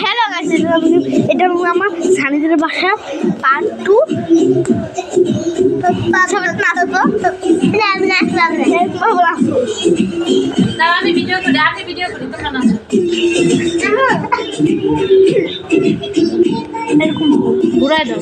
Hello guys, এটা আমার সানিদের বাসা পার্ট 2। আমি ভিডিও করি তোমরা নাচো। এরকম ঘুরাই দাও।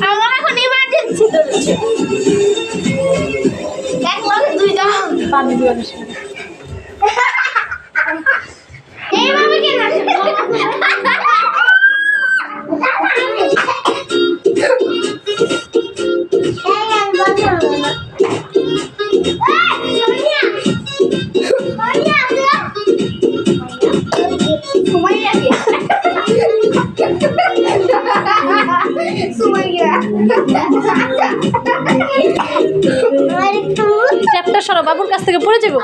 আমার এখন ইমার্জেন্সি চলছে। এক লগে দুইটা পানি দিয়ে এইভাবে কি না ট্যাপটা সরো, বাবুর কাছ থেকে পড়ে যাবো।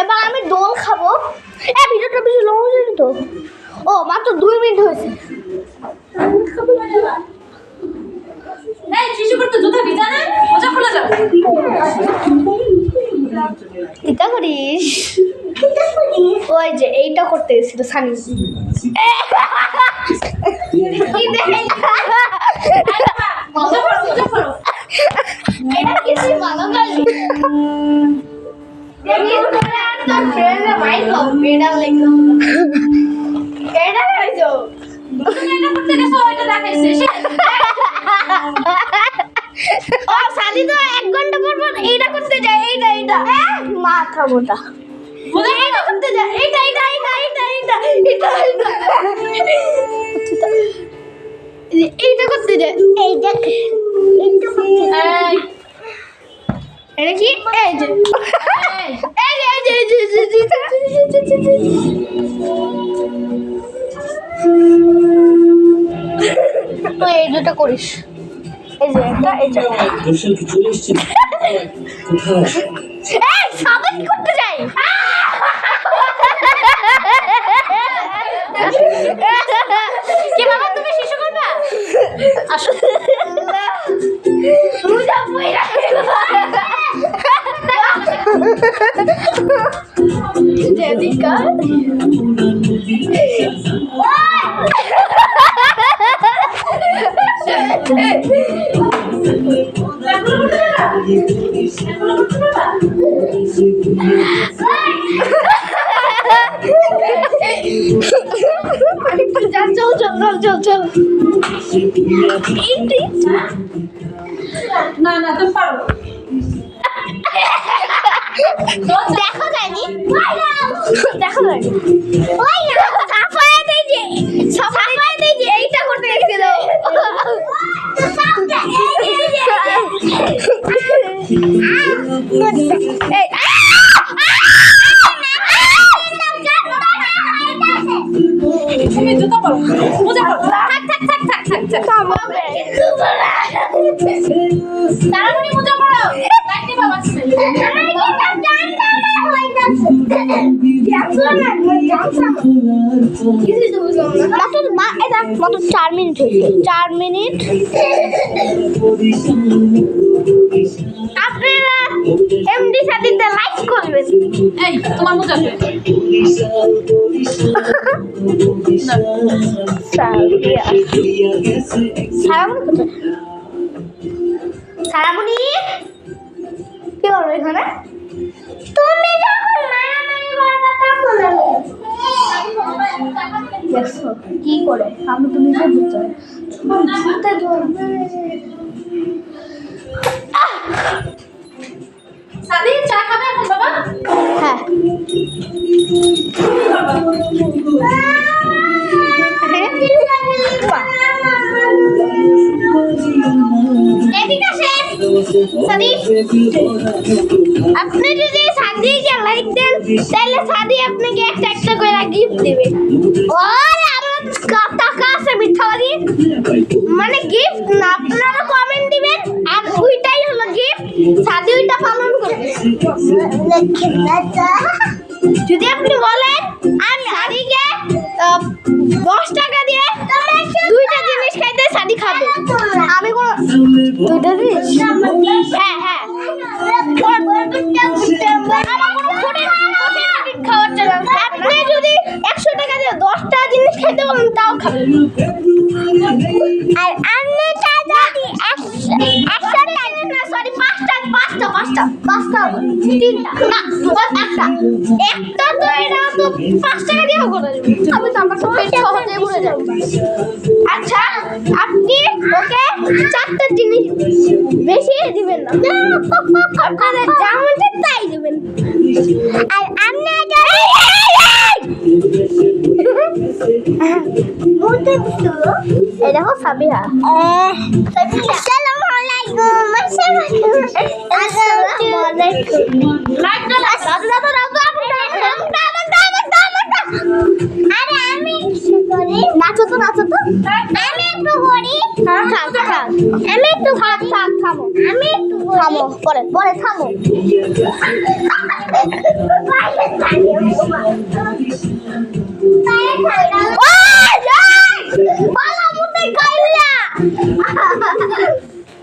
এবার আমি দোল খাবো। ভিডিওটা বেশি লং হয়েছে তো। ও মাত্র 2 মিনিট হয়েছে। শিশু করতে জুতা ভিজা না, মোজা খুলে যাও। এটা করিস ওই যে এইটা করতে এসেছিল সানি। এটা কিছু ভালো করলি। সানি তো 1 ঘন্টা পর পর এইটা করতে যায়। এইটা মাথা মোটা এইটা করতে যায়। এইটা করতে যায়। এটা কি এই যে তুই এই দুটো করিস। এই যে এটা দর্শন কি চলে এসেছে? কোথায়? সাদা কি করতে যাই? কি বাবা তুমি শিশু করবা? আসো রোজা পয়রা জেদিকা চল না তুমি পারো। দেখা যায়নি সাফায়াতে যে এইটা করতে গেছিল। তুমি জুতা পরো, মোজা পরো। তাড়াতাড়ি মোজা পরো, লাইট বাবা আসছে। মাত্র 4 মিনিট হয়েছে। 4 মিনিট আপনারা এমডি সাদিতে লাইক করবেন। এই তোমার মোজা কই? সাদিয়া সারামণি কোথায়? সারামণি কি করো এখানে? তুমি যখন মারামারি করবে তখন দেখছো কি করে আমি তুমি যে বুঝছো ছুটতে ধরবে। সাদি চা খাবে এখন বাবা? হ্যাঁ এদিকে আসেন সাদি। আপনি যদি সাদিকে লাইক দেন তাহলে সাদি আপনাকে একটা একটা করে গিফট দেবে। ওরে আমার টাকা আছে মিঠাবাড়ি মানে গিফট না, আপনারা কমেন্ট দিবেন আর ওইটাই হলো গিফট। সাদি ওইটা পালন করবে। যদি আপনি বলেন আর সাদিকে 10 টাকা দিয়ে 2টা জিনিস খাইতে সাদি খাবে, আমি কোনো 2টা জিনিস হ্যাঁ হ্যাঁ খাওয়ার জন্য আপনি যদি 100 টাকা দিয়ে 10টা জিনিস খাইতে বলেন তাও খাবে। আর আপনি যদি 100 টাকা না সরি 5টা 3টা না 5টা একটা তো এটা তো 5 টাকা দিয়ে করে দেবে। আমি তো আমার পেট সহজে ভরে যাবে। আচ্ছা আপনি ওকে 4টা জিনিস বেশি দিবেন না, আপনার যা মনে তাই দিবেন। আর আপনি এই দেখো সাবিহা আসসালামু আলাইকুম। লাইক দাও আরে আমি নাচো তো আমি একটু করি। আমি একটু থামো আমি একটু থামো পরে থামো।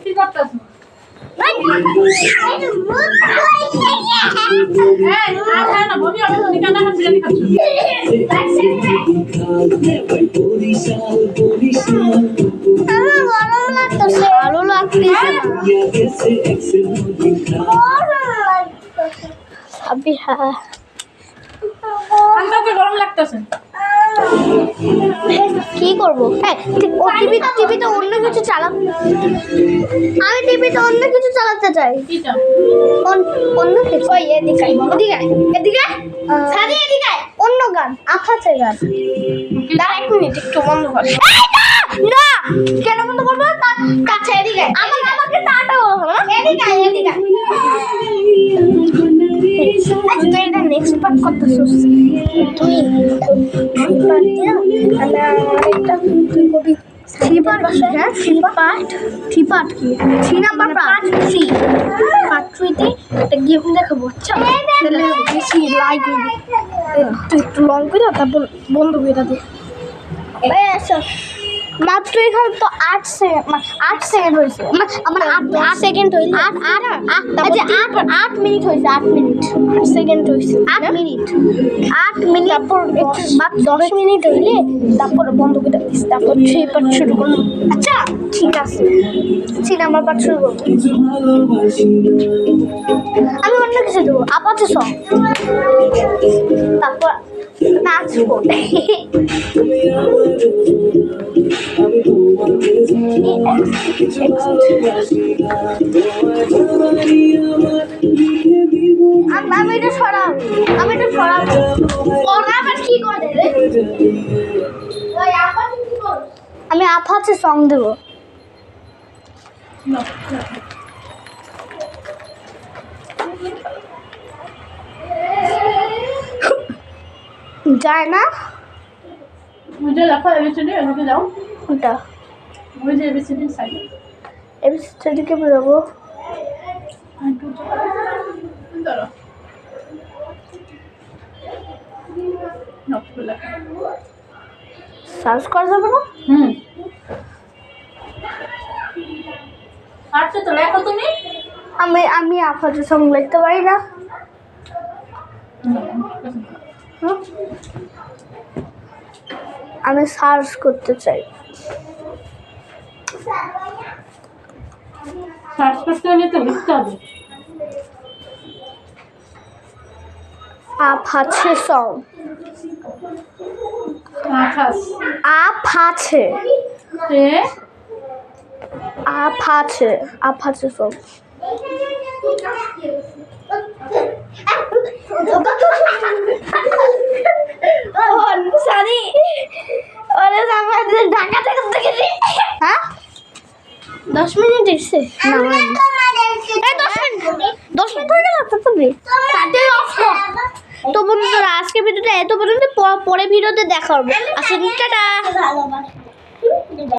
কি করতেছ? এই আর খায় না বমি আমি তো নিকানা হাত বিরিয়ানি খাচ্ছি। ভালো লাগতেছে সাবিহা। আমাকে গরম লাগতেছে। কি করবো? হ্যাঁ ও টিভিতে অন্য কিছু চালাবো। আমি টিভিতে অন্য কিছু চালাতে চাই। কি চাও? অন্য কিছু ওই এদিকে সারি এদিকে অন্য গান আফাতে গান। দাঁড়া 1 মিনিট একটু বন্ধ কর। না কেন বন্ধ করবো? কাছে এদিকে আমাকে টাটা বলো না এদিকে আজকে এটা নেক্সট পার্ট করতেছিস তুই। পার্ট দিয়া আমি একটা তুই কবি 3 পার্ট হ্যাঁ 3 পার্ট কি 3 নাম্বার পার্ট 3 পার্ট 3 তে একটা গেম দেখাবো। আচ্ছা তাহলে বেশি লাইক হবে। তুই একটু লং করে তারপর বন্ধ করে দে। এসো মাত্র এখানে তো 8 সেকেন্ড হয়েছে। আমার 8 সেকেন্ড হইছে 8 মিনিট হয়েছে 8 সেকেন্ড হয়েছে 8 মিনিট তারপর মাত্র 10 মিনিট হইলে তারপর বন্ধ করে দিস। তারপর 3 পার্ট শুরু করব। আচ্ছা ঠিক আছে 3 নাম্বার পার্ট শুরু করব। আমি অন্য কিছু দেবো আপাতত সং তারপর নাচবো। আমি এটা সরাবো ওরা আবার কি করে রে? আমি আপাতত সং দেবো। যায় না मुझे लगा एबीसीडी এদিকে যাও ওটা ওই যে এবিসিডি সাইড এদিকে বেরোবো। ধরো নকলা সার্চ করা যাবে না? আচ্ছা তো লেখো তুমি আমি আপাতত সং লিখতে পারি না। হুম? আমি সার্চ করতে চাই। সার্চ করতে হলে তো লিখতে হবে। আপাছে সং আকাশ আপাছে এ আপাছে সং সরি হ্যাঁ 10 মিনিট এসে না 10 মিনিট হয়ে গেল তো তুমি তো বন্ধুরা আজকে ভিডিওটা এত পর্যন্ত, পরে ভিডিওতে দেখা হবে। আসুন টাটা।